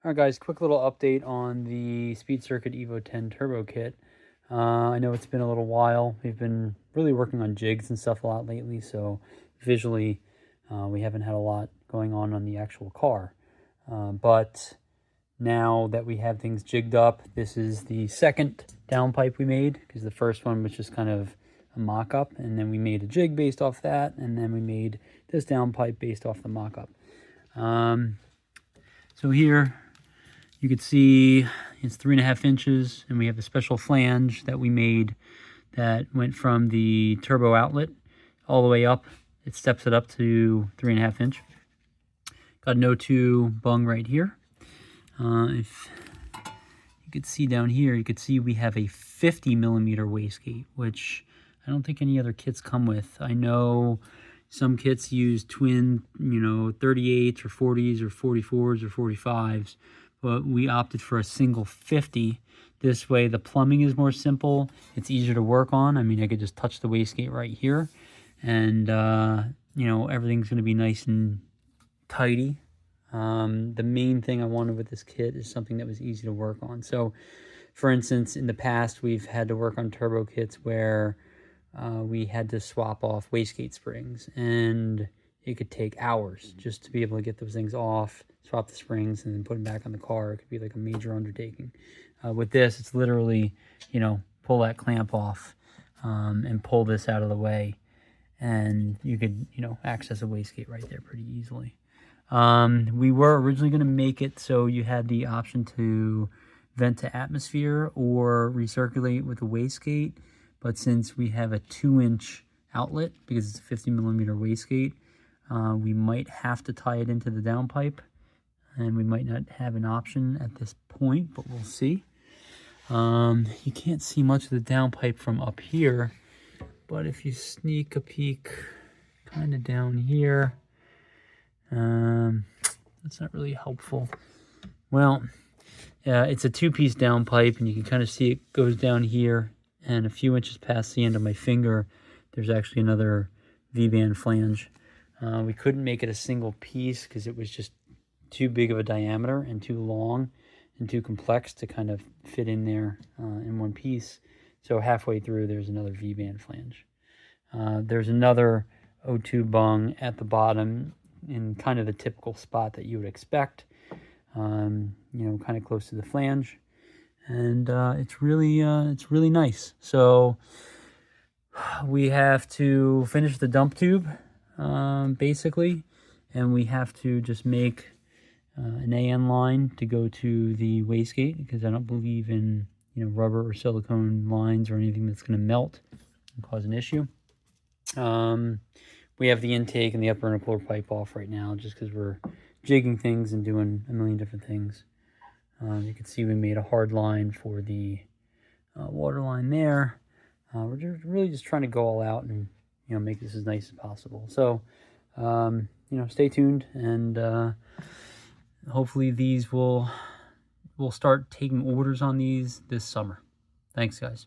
Alright guys, quick little update on the Speed Circuit Evo 10 Turbo Kit. I know it's been a little while. We've been really working on jigs and stuff a lot lately, so visually we haven't had a lot going on the actual car. But now that we have things jigged up, this is the second downpipe we made, because the first one was just kind of a mock-up, and then we made a jig based off that, and then we made this downpipe based off the mock-up. So here you can see it's 3.5 inches, and we have a special flange that we made that went from the turbo outlet all the way up. It steps it up to 3.5 inch. Got an O2 bung right here. If you could see down here, you could see we have a 50 millimeter wastegate, which I don't think any other kits come with. I know some kits use twin, 38s or 40s or 44s or 45s, but we opted for a single 50. This way the plumbing is more simple. It's easier to work on. I mean, I could just touch the wastegate right here, and everything's going to be nice and tidy. The main thing I wanted with this kit is something that was easy to work on. So, for instance, in the past, we've had to work on turbo kits where we had to swap off wastegate springs, and it could take hours just to be able to get those things off, swap the springs, and then put them back on the car. It could be like a major undertaking. With this, it's literally, pull that clamp off and pull this out of the way, and you could, access a wastegate right there pretty easily. We were originally going to make it so you had the option to vent to atmosphere or recirculate with a wastegate, but since we have a 2-inch outlet, because it's a 50 millimeter wastegate, we might have to tie it into the downpipe, and we might not have an option at this point, but we'll see. You can't see much of the downpipe from up here, but if you sneak a peek kind of down here, that's not really helpful. Well, it's a 2-piece downpipe, and you can kind of see it goes down here, and a few inches past the end of my finger, there's actually another V-band flange. We couldn't make it a single piece because it was just too big of a diameter and too long and too complex to kind of fit in there in one piece. So halfway through, there's another V-band flange. There's another O2 bung at the bottom in kind of the typical spot that you would expect, kind of close to the flange. And it's really nice. So we have to finish the dump tube, basically, and we have to just make an AN line to go to the wastegate, because I don't believe in rubber or silicone lines or anything that's going to melt and cause an issue. We have the intake and the upper intercooler pipe off right now, just because we're jigging things and doing a million different things. You can see we made a hard line for the water line there. We're really just trying to go all out and make this as nice as possible. So stay tuned, and hopefully we'll start taking orders on these this summer. Thanks, guys.